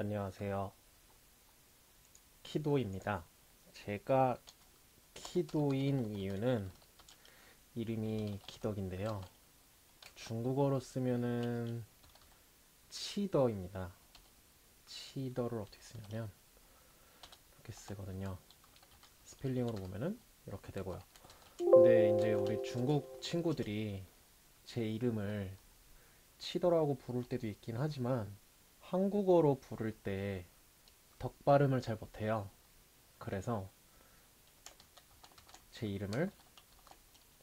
안녕하세요. 키도입니다. 제가 키도인 이유는 이름이 기덕인데요. 중국어로 쓰면은 치더입니다. 치더를 어떻게 쓰냐면 이렇게 쓰거든요. 스펠링으로 보면은 이렇게 되고요. 근데 이제 우리 중국 친구들이 제 이름을 치더라고 부를 때도 있긴 하지만 한국어로 부를 때 덕 발음을 잘 못해요. 그래서 제 이름을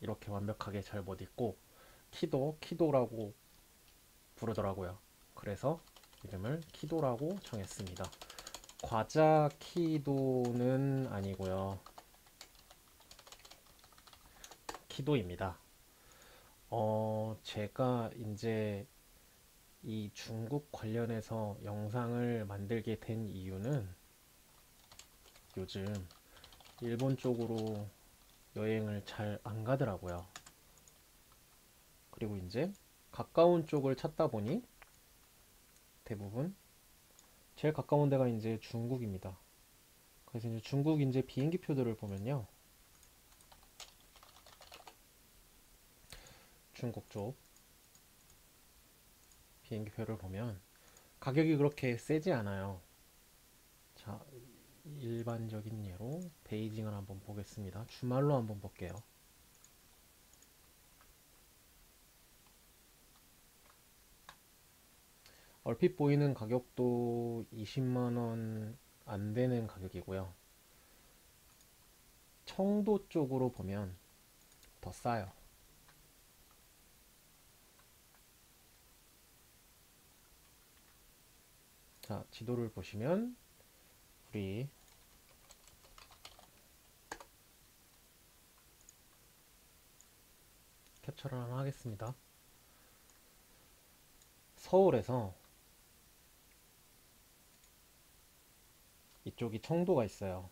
이렇게 완벽하게 잘 못 읽고 키도라고 부르더라고요. 그래서 이름을 키도라고 정했습니다. 과자 키도는 아니고요. 키도입니다. 제가 이제 이 중국 관련해서 영상을 만들게 된 이유는 요즘 일본 쪽으로 여행을 잘 안 가더라고요. 그리고 이제 가까운 쪽을 찾다 보니 대부분 제일 가까운 데가 이제 중국입니다. 그래서 이제 중국 이제 비행기 표들을 보면요. 중국 쪽 비행기 표를 보면 가격이 그렇게 세지 않아요. 자, 일반적인 예로 베이징을 한번 보겠습니다. 주말로 한번 볼게요. 얼핏 보이는 가격도 20만 원 안 되는 가격이고요. 청도 쪽으로 보면 더 싸요. 자, 지도를 보시면 우리 캡처를 하나 하겠습니다. 서울에서 이쪽이 청도가 있어요.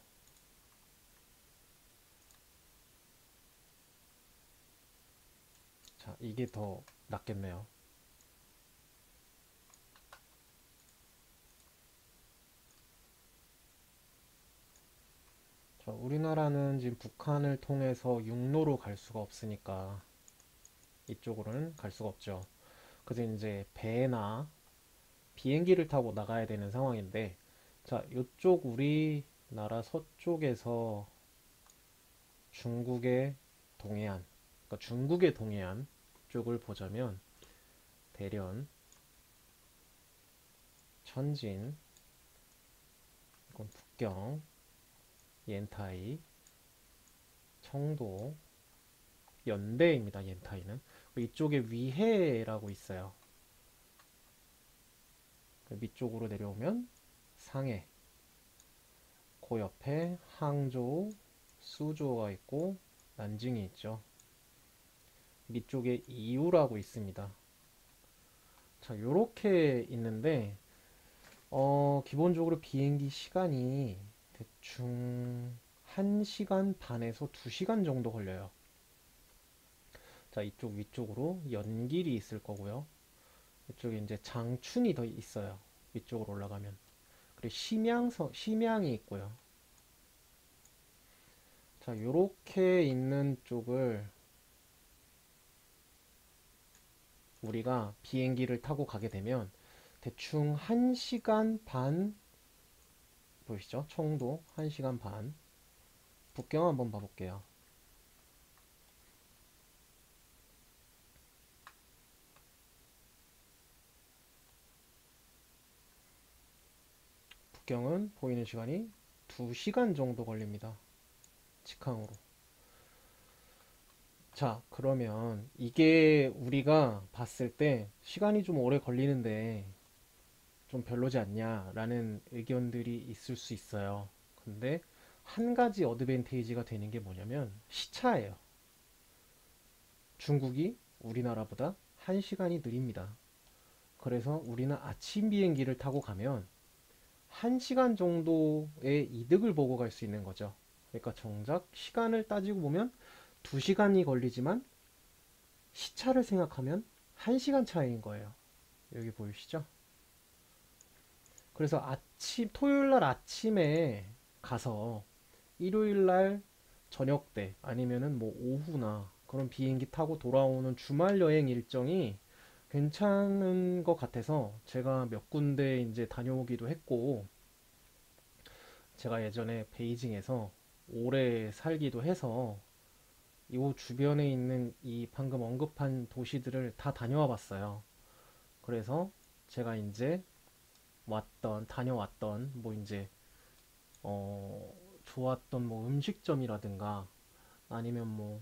자, 이게 더 낫겠네요. 자, 우리나라는 지금 북한을 통해서 육로로 갈 수가 없으니까 이쪽으로는 갈 수가 없죠. 그래서 이제 배나 비행기를 타고 나가야 되는 상황인데, 자, 이쪽 우리나라 서쪽에서 중국의 동해안, 그러니까 중국의 동해안 쪽을 보자면 대련, 천진, 이건 북경, 옌타이, 청도, 연대입니다. 옌타이는 이쪽에 위해라고 있어요. 밑쪽으로 내려오면 상해, 그 옆에 항저우, 수조가 있고 난징이 있죠. 밑쪽에 이우라고 있습니다. 자, 요렇게 있는데 기본적으로 비행기 시간이 대충 1시간 반에서 2시간 정도 걸려요. 자, 이쪽 위쪽으로 연길이 있을 거고요. 이쪽에 이제 장춘이 더 있어요. 위쪽으로 올라가면. 그리고 심양이 있고요. 자, 요렇게 있는 쪽을 우리가 비행기를 타고 가게 되면 대충 1시간 반, 보이시죠? 청도 1시간 반. 북경 한번 봐볼게요. 북경은 보이는 시간이 2시간 정도 걸립니다. 직항으로. 자, 그러면 이게 우리가 봤을 때 시간이 좀 오래 걸리는데 좀 별로지 않냐라는 의견들이 있을 수 있어요. 근데 한 가지 어드밴테이지가 되는 게 뭐냐면 시차예요. 중국이 우리나라보다 1시간이 느립니다. 그래서 우리는 아침 비행기를 타고 가면 1시간 정도의 이득을 보고 갈 수 있는 거죠. 그러니까 정작 시간을 따지고 보면 2시간이 걸리지만 시차를 생각하면 1시간 차이인 거예요. 여기 보이시죠? 그래서 토요일 날 아침에 가서 일요일 날 저녁 때 아니면은 뭐 오후나 그런 비행기 타고 돌아오는 주말 여행 일정이 괜찮은 것 같아서 제가 몇 군데 이제 다녀오기도 했고, 제가 예전에 베이징에서 오래 살기도 해서 이 주변에 있는 이 방금 언급한 도시들을 다 다녀와 봤어요. 그래서 제가 이제 다녀왔던 뭐 이제 어 좋았던 뭐 음식점이라든가 아니면 뭐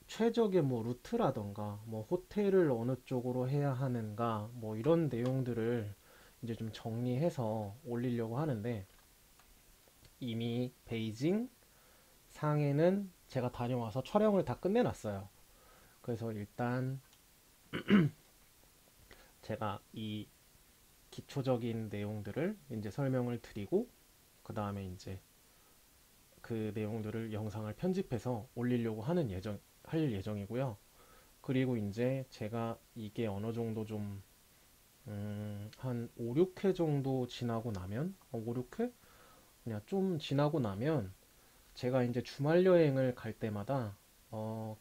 최적의 뭐 루트라던가 뭐 호텔을 어느 쪽으로 해야 하는가 뭐 이런 내용들을 이제 좀 정리해서 올리려고 하는데, 이미 베이징, 상해는 제가 다녀와서 촬영을 다 끝내놨어요. 그래서 일단 제가 이 기초적인 내용들을 이제 설명을 드리고, 그 다음에 이제 그 내용들을 영상을 편집해서 올리려고 할 예정이고요. 그리고 이제 제가 이게 어느 정도 좀, 한 5, 6회 정도 지나고 나면, 5, 6회? 그냥 좀 지나고 나면 제가 이제 주말 여행을 갈 때마다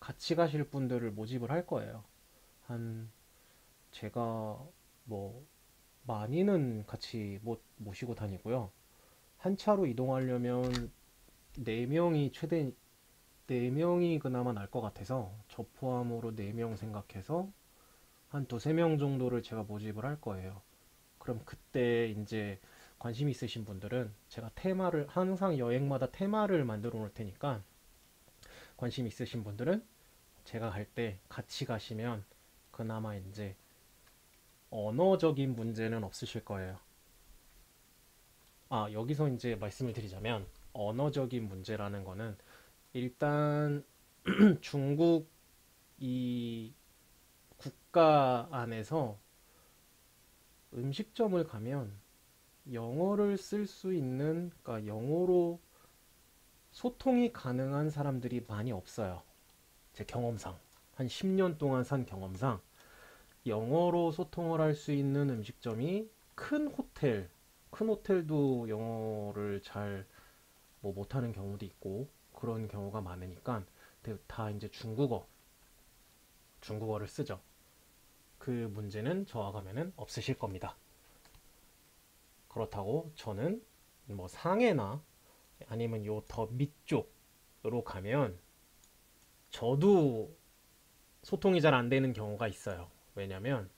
같이 가실 분들을 모집을 할 거예요. 한, 제가 뭐, 많이는 같이 못 모시고 다니고요. 한 차로 이동하려면 4명이 최대 4명이 그나마 날 것 같아서 저 포함으로 4명 생각해서 한 두세 명 정도를 제가 모집을 할 거예요. 그럼 그때 이제 관심 있으신 분들은 제가 테마를 항상 여행마다 테마를 만들어 놓을 테니까, 관심 있으신 분들은 제가 갈 때 같이 가시면 그나마 이제 언어적인 문제는 없으실 거예요. 여기서 이제 말씀을 드리자면 언어적인 문제라는 거는 일단 중국 이 국가 안에서 음식점을 가면 영어를 쓸 수 있는, 그러니까 영어로 소통이 가능한 사람들이 많이 없어요. 제 경험상. 한 10년 동안 산 경험상 영어로 소통을 할 수 있는 음식점이 큰 호텔도 영어를 잘 뭐 못하는 경우도 있고 그런 경우가 많으니까 다 이제 중국어를 쓰죠. 그 문제는 저와 가면은 없으실 겁니다. 그렇다고 저는 뭐 상해나 아니면 요 더 밑쪽으로 가면 저도 소통이 잘 안 되는 경우가 있어요. 왜냐면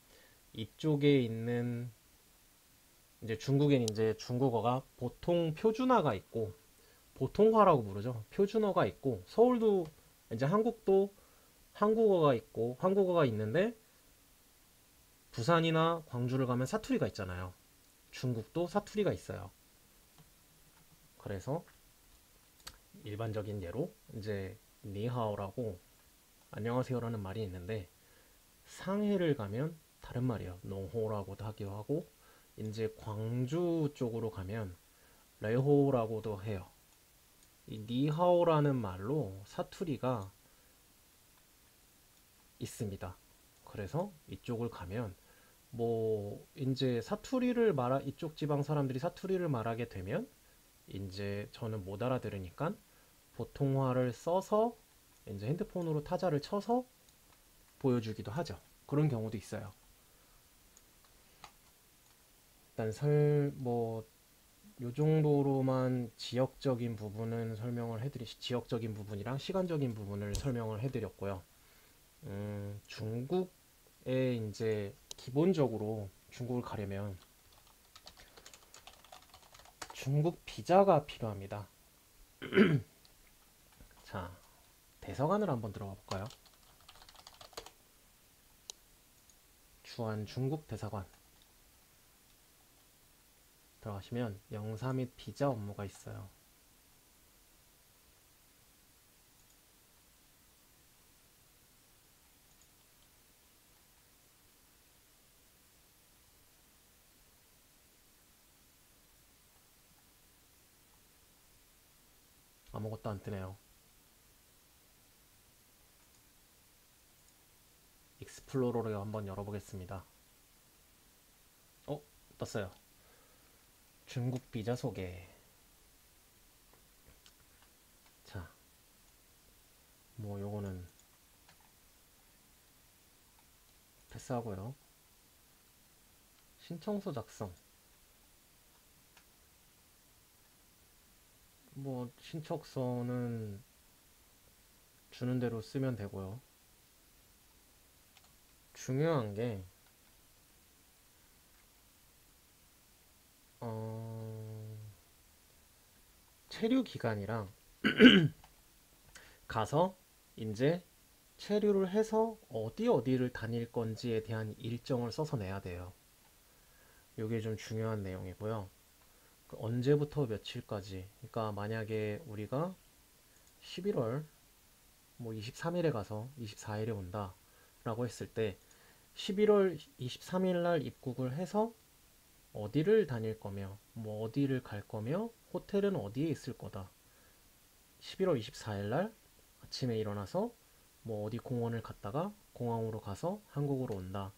이쪽에 있는 이제 중국엔 이제 중국어가 보통 표준화가 있고 보통화라고 부르죠. 표준어가 있고 서울도 이제 한국도 한국어가 있는데 부산이나 광주를 가면 사투리가 있잖아요. 중국도 사투리가 있어요. 그래서 일반적인 예로 이제 니하오라고 안녕하세요라는 말이 있는데 상해를 가면 다른 말이에요. 농호라고도 하기도 하고 이제 광주 쪽으로 가면 레호라고도 해요. 이 니하오라는 말로 사투리가 있습니다. 그래서 이쪽을 가면 뭐 이제 이쪽 지방 사람들이 사투리를 말하게 되면 이제 저는 못 알아들으니까 보통화를 써서 이제 핸드폰으로 타자를 쳐서 보여주기도 하죠. 그런 경우도 있어요. 일단 요 정도로만 지역적인 부분이랑 시간적인 부분을 설명을 해드렸고요. 중국에 이제 기본적으로 중국을 가려면 중국 비자가 필요합니다. 자, 대사관을 한번 들어가 볼까요? 주한 중국 대사관 들어가시면 영사 및 비자 업무가 있어요. 아무것도 안 뜨네요. 익스플로러를 한번 열어보겠습니다. 떴어요. 중국 비자 소개. 자, 뭐 요거는 패스하고요. 신청서 작성. 뭐 신청서는 주는 대로 쓰면 되고요. 중요한 게 체류 기간이랑 가서 이제 체류를 해서 어디를 다닐 건지에 대한 일정을 써서 내야 돼요. 이게 좀 중요한 내용이고요. 언제부터 며칠까지. 그러니까 만약에 우리가 11월 뭐 23일에 가서 24일에 온다 라고 했을 때 11월 23일 날 입국을 해서 어디를 다닐 거며 뭐 어디를 갈 거며 호텔은 어디에 있을 거다. 11월 24일 날 아침에 일어나서 뭐 어디 공원을 갔다가 공항으로 가서 한국으로 온다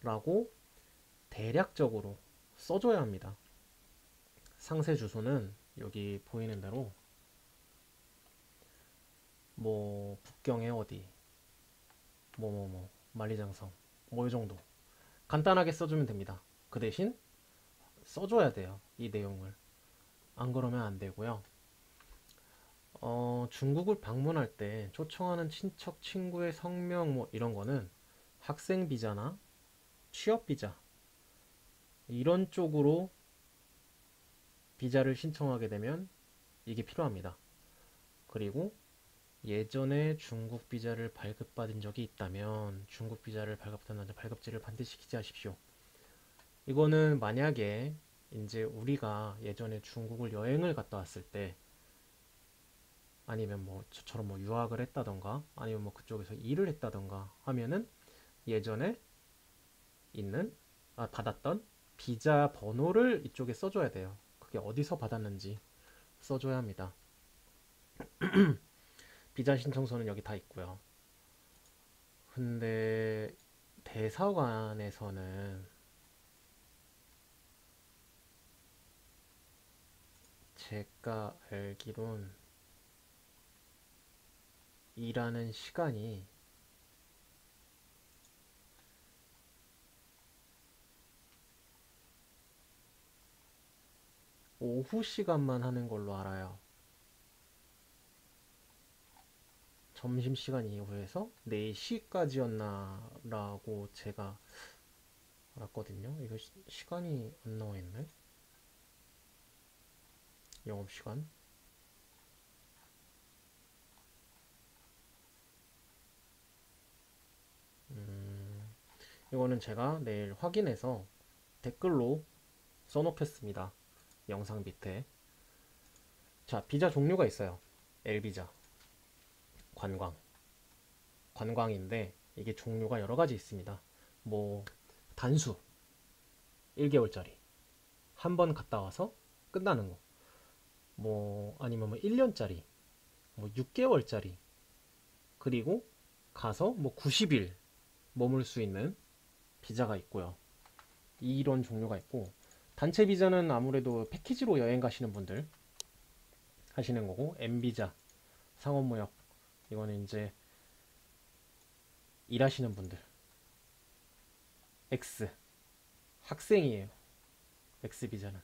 라고 대략적으로 써줘야 합니다. 상세 주소는 여기 보이는 대로 뭐 북경의 어디 뭐뭐뭐 만리장성 뭐 이 정도 간단하게 써주면 됩니다. 그 대신 써줘야 돼요. 이 내용을. 안 그러면 안 되고요. 중국을 방문할 때 초청하는 친척, 친구의 성명 뭐 이런 거는 학생 비자나 취업 비자 이런 쪽으로 비자를 신청하게 되면 이게 필요합니다. 그리고 예전에 중국 비자를 발급받은 적이 있다면 중국 비자를 발급받은 발급지를 반드시 기재하십시오. 이거는 만약에 이제 우리가 예전에 중국을 여행을 갔다 왔을 때 아니면 뭐 저처럼 뭐 유학을 했다던가 아니면 뭐 그쪽에서 일을 했다던가 하면은 예전에 있는 받았던 비자 번호를 이쪽에 써줘야 돼요. 그게 어디서 받았는지 써줘야 합니다. 비자 신청서는 여기 다 있고요. 근데 대사관에서는 제가 알기론 일하는 시간이 오후 시간만 하는 걸로 알아요. 점심시간 이후에서 4시까지였나 라고 제가 알았거든요. 이거 시간이 안 나와 있네. 영업시간. 이거는 제가 내일 확인해서 댓글로 써놓겠습니다. 영상 밑에. 자, 비자 종류가 있어요. L비자, 관광. 관광인데 이게 종류가 여러 가지 있습니다. 뭐 단수 1개월짜리 한 번 갔다 와서 끝나는 거. 뭐 아니면 뭐 1년짜리, 뭐 6개월짜리. 그리고 가서 뭐 90일 머물 수 있는 비자가 있고요. 이런 종류가 있고 단체 비자는 아무래도 패키지로 여행 가시는 분들 하시는 거고 M비자, 상업무역 이거는 이제 일하시는 분들. X 학생이에요. X비자는.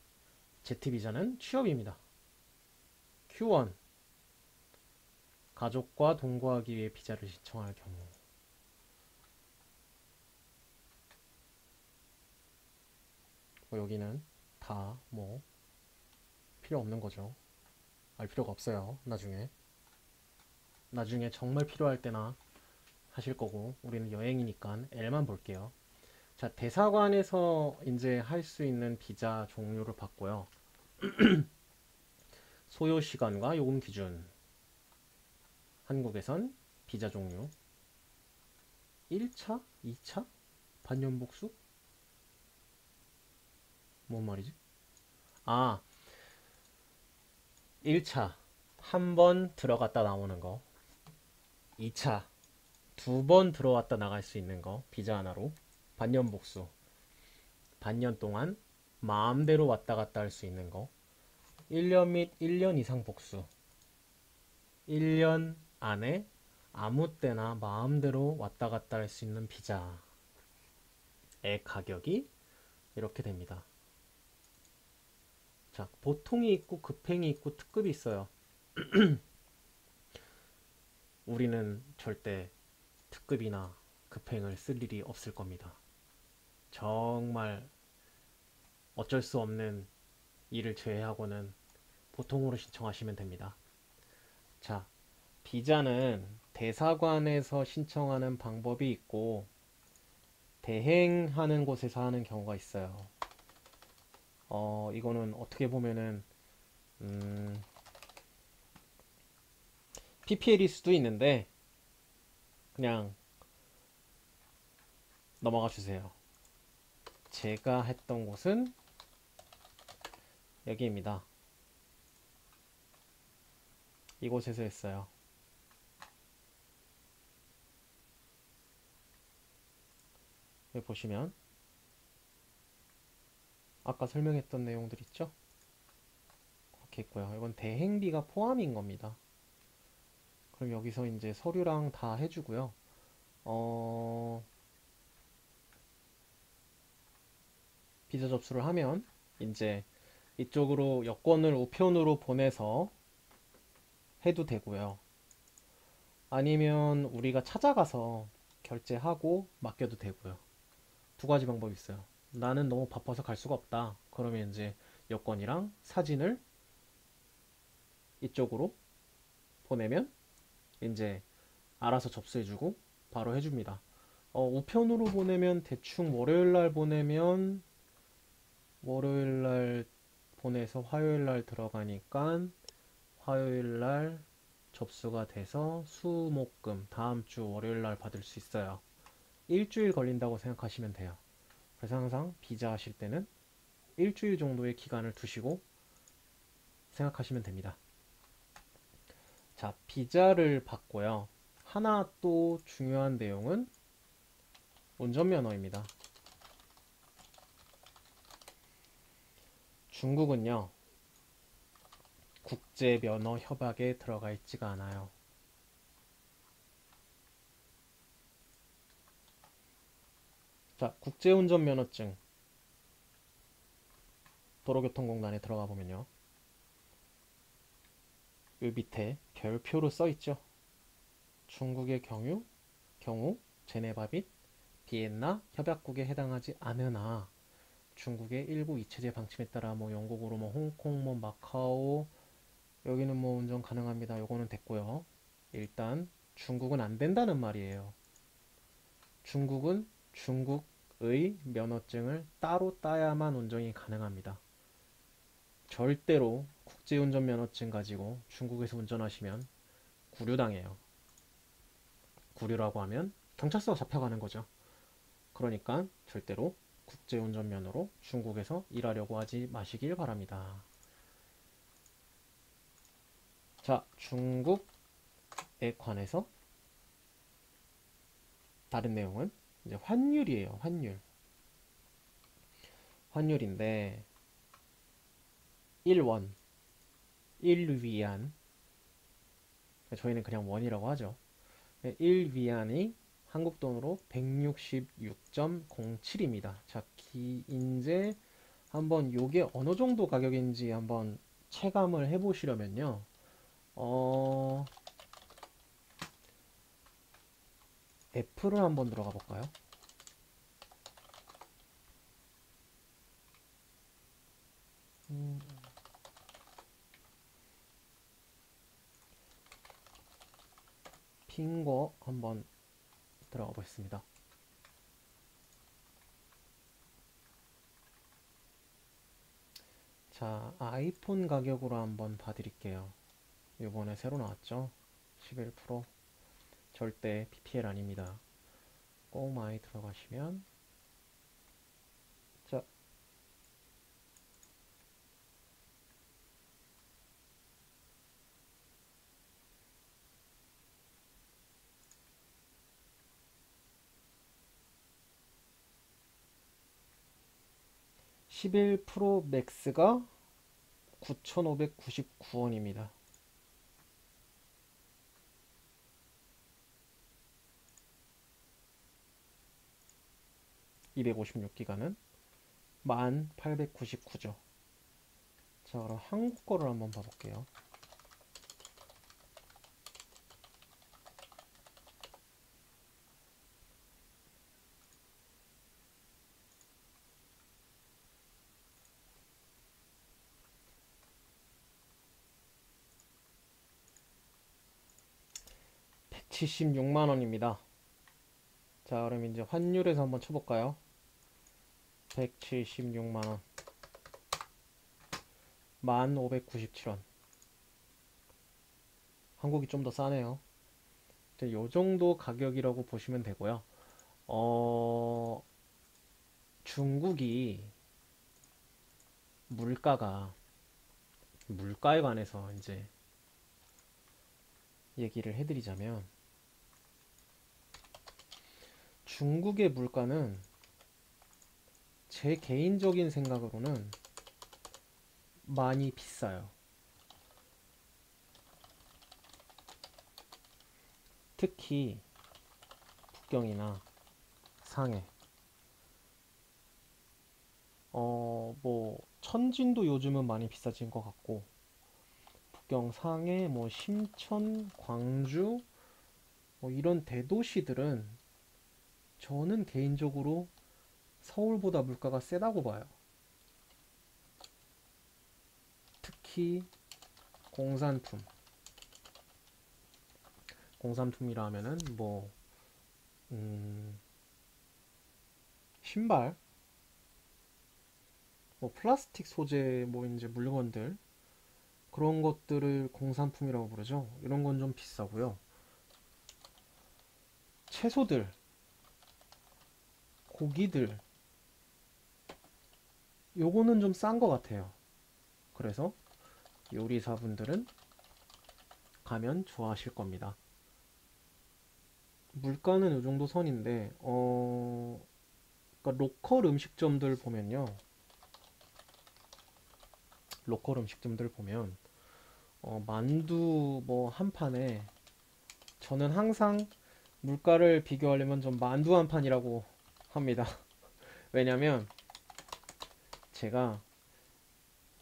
Z비자는 취업입니다. Q1 가족과 동거하기 위해 비자를 신청할 경우. 뭐 여기는 다 뭐 필요 없는 거죠. 알 필요가 없어요. 나중에 정말 필요할 때나 하실 거고 우리는 여행이니까 L만 볼게요. 자, 대사관에서 이제 할 수 있는 비자 종류를 봤고요. 소요 시간과 요금 기준. 한국에선 비자 종류 1차, 2차, 반년복수? 뭔 말이지? 아, 1차 한 번 들어갔다 나오는 거. 2차 두 번 들어왔다 나갈 수 있는 거. 비자 하나로. 반년복수 반년 동안 마음대로 왔다 갔다 할 수 있는 거. 1년 및 1년 이상 복수. 1년 안에 아무 때나 마음대로 왔다 갔다 할 수 있는 비자의 가격이 이렇게 됩니다. 자, 보통이 있고 급행이 있고 특급이 있어요. 우리는 절대 특급이나 급행을 쓸 일이 없을 겁니다. 정말 어쩔 수 없는 일을 제외하고는 보통으로 신청하시면 됩니다. 자, 비자는 대사관에서 신청하는 방법이 있고 대행하는 곳에서 하는 경우가 있어요. 이거는 어떻게 보면은 PPL일 수도 있는데 그냥 넘어가 주세요. 제가 했던 곳은 여기입니다. 이곳에서 했어요. 여기 보시면 아까 설명했던 내용들 있죠? 그렇게 있고요. 이건 대행비가 포함인 겁니다. 그럼 여기서 이제 서류랑 다 해주고요. 비자 접수를 하면 이제 이쪽으로 여권을 우편으로 보내서 해도 되고요. 아니면 우리가 찾아가서 결제하고 맡겨도 되고요. 두 가지 방법이 있어요. 나는 너무 바빠서 갈 수가 없다. 그러면 이제 여권이랑 사진을 이쪽으로 보내면 이제 알아서 접수해주고 바로 해줍니다. 우편으로 보내면 대충 월요일날 보내면 월요일날 보내서 화요일날 들어가니까 화요일날 접수가 돼서 수목금 다음 주 월요일날 받을 수 있어요. 일주일 걸린다고 생각하시면 돼요. 그래서 항상 비자 하실 때는 일주일 정도의 기간을 두시고 생각하시면 됩니다. 자, 비자를 받고요. 하나 또 중요한 내용은 운전면허입니다. 중국은요, 국제면허 협약에 들어가 있지가 않아요. 자, 국제운전면허증 도로교통공단에 들어가 보면요. 이 밑에 별표로 써 있죠. 중국의 경우 제네바 및 비엔나 협약국에 해당하지 않으나 중국의 일부 이체제 방침에 따라 뭐 영국으로 뭐 홍콩 뭐 마카오 여기는 뭐 운전 가능합니다. 요거는 됐고요. 일단 중국은 안 된다는 말이에요. 중국은 중국의 면허증을 따로 따야만 운전이 가능합니다. 절대로 국제운전 면허증 가지고 중국에서 운전하시면 구류당해요. 구류라고 하면 경찰서 잡혀가는 거죠. 그러니까 절대로 국제운전면허로 중국에서 일하려고 하지 마시길 바랍니다. 자, 중국에 관해서 다른 내용은 이제 환율이에요. 환율인데 1원, 1위안 저희는 그냥 원이라고 하죠. 1위안이 한국 돈으로 166.07입니다. 자, 이제 한번 요게 어느 정도 가격인지 한번 체감을 해보시려면요. 애플을 한번 들어가 볼까요? 핑거 한번 들어가 보겠습니다. 자, 아이폰 가격으로 한번 봐드릴게요. 이번에 새로 나왔죠? 11% 절대 PPL 아닙니다. 꼬마이 들어가시면 자, 11 프로 맥스가 9,599원입니다. 256기가는 1899죠. 자, 그럼 한국 거를 한번 봐볼게요. 백 76만원입니다. 자, 그럼 이제 환율에서 한번 쳐볼까요? 176만원 1597원. 한국이 좀 더 싸네요. 요 정도 가격이라고 보시면 되고요. 중국이 물가에 관해서 이제 얘기를 해드리자면, 중국의 물가는 제 개인적인 생각으로는 많이 비싸요. 특히 북경이나 상해, 뭐 천진도 요즘은 많이 비싸진 것 같고, 북경, 상해, 뭐 심천, 광주, 뭐 이런 대도시들은 저는 개인적으로 서울보다 물가가 세다고 봐요. 특히 공산품. 공산품이라 하면은 뭐 신발, 뭐 플라스틱 소재 뭐 이제 물건들, 그런 것들을 공산품이라고 부르죠. 이런 건 좀 비싸고요. 채소들, 고기들, 요거는 좀 싼 것 같아요. 그래서 요리사분들은 가면 좋아하실 겁니다. 물가는 요 정도 선인데, 그러니까 로컬 음식점들 보면, 만두 뭐 한 판에, 저는 항상 물가를 비교하려면 좀 만두 한 판이라고 합니다. 왜냐면 제가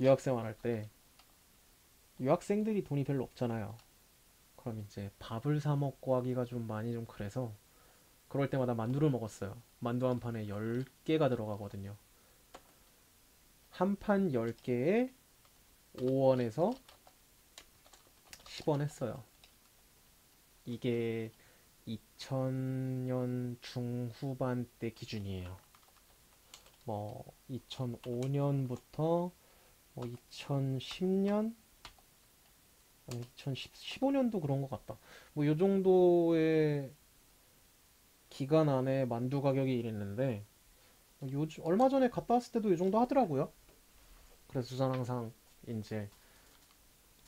유학생활 할 때, 유학생들이 돈이 별로 없잖아요. 그럼 이제 밥을 사 먹고 하기가 좀 많이 좀 그래서, 그럴 때마다 만두를 먹었어요. 만두 한 판에 10개가 들어가거든요. 한 판 10개에 5원에서 10원 했어요. 이게 2000년 중후반 때 기준이에요. 뭐 2005년부터 뭐 2010년, 2015년도 그런 것 같다. 뭐 요 정도의 기간 안에 만두 가격이 이랬는데, 요즘 얼마 전에 갔다 왔을 때도 이 정도 하더라고요. 그래서 저는 항상 이제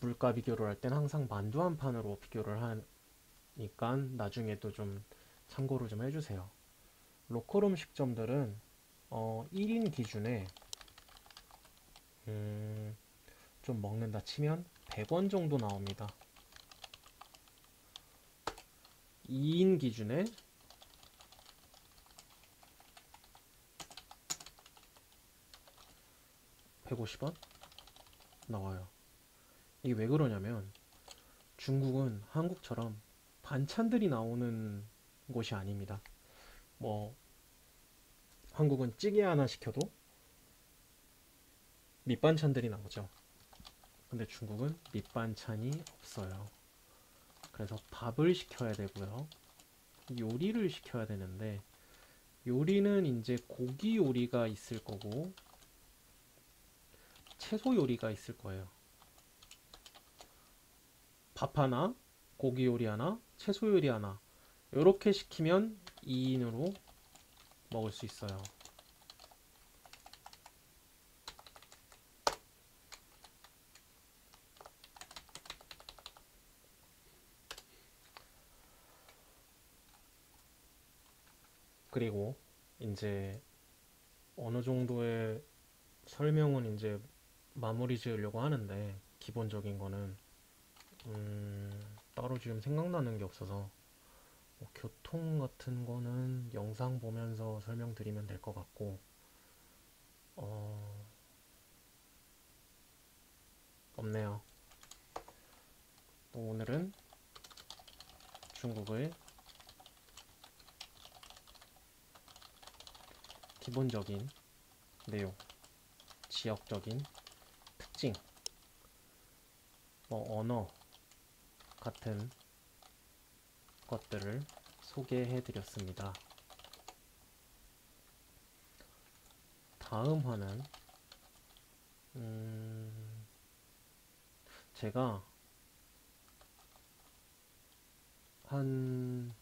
물가 비교를 할 땐 항상 만두 한 판으로 비교를 하니까 나중에도 좀 참고를 좀 해주세요. 로컬 음식점들은 1인 기준에 좀 먹는다 치면 100원 정도 나옵니다. 2인 기준에 150원 나와요. 이게 왜 그러냐면, 중국은 한국처럼 반찬들이 나오는 곳이 아닙니다. 뭐 한국은 찌개 하나 시켜도 밑반찬들이 나오죠. 근데 중국은 밑반찬이 없어요. 그래서 밥을 시켜야 되고요. 요리를 시켜야 되는데, 요리는 이제 고기 요리가 있을 거고 채소 요리가 있을 거예요. 밥 하나, 고기 요리 하나, 채소 요리 하나, 이렇게 시키면 2인으로 먹을 수 있어요. 그리고 이제 어느 정도의 설명은 이제 마무리 지으려고 하는데 기본적인 거는 따로 지금 생각나는 게 없어서 뭐 교통 같은 거는 영상 보면서 설명드리면 될 것 같고 어, 없네요. 또 오늘은 중국의 기본적인 내용, 지역적인 특징, 뭐 언어 같은 것들을 소개해 드렸습니다. 다음 화는 제가 한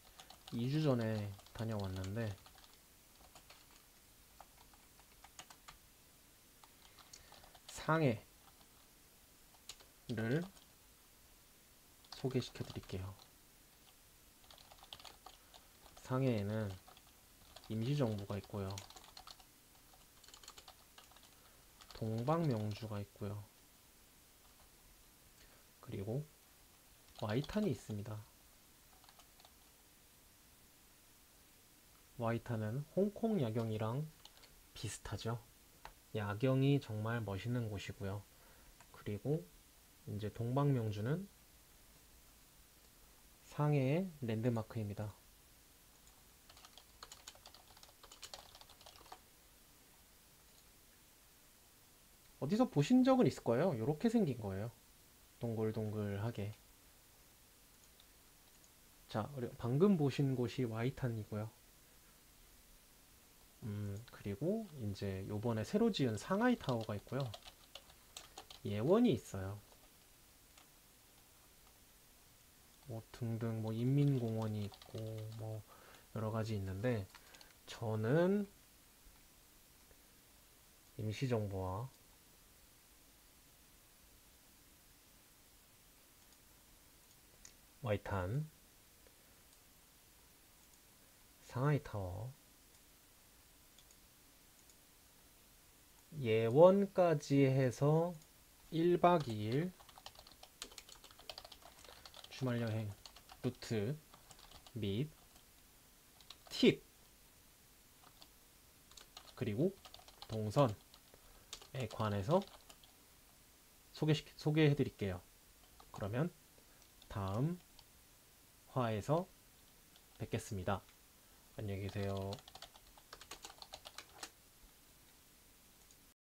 2주 전에 다녀왔는데 상해를 소개시켜 드릴게요. 상해에는 임시정부가 있고요. 동방명주가 있고요. 그리고 와이탄이 있습니다. 와이탄은 홍콩 야경이랑 비슷하죠. 야경이 정말 멋있는 곳이고요. 그리고 이제 동방명주는 상해의 랜드마크입니다. 어디서 보신 적은 있을 거예요. 이렇게 생긴 거예요. 동글동글하게. 자, 방금 보신 곳이 와이탄이고요. 그리고 이제 요번에 새로 지은 상하이 타워가 있고요. 예원이 있어요. 뭐 등등 뭐 인민공원이 있고 뭐 여러 가지 있는데 저는 임시정부와 와이탄, 상하이 타워, 예원까지 해서 1박 2일 주말 여행 루트 및 팁, 그리고 동선에 관해서 소개해 드릴게요. 그러면 다음 화에서 뵙겠습니다. 안녕히 계세요.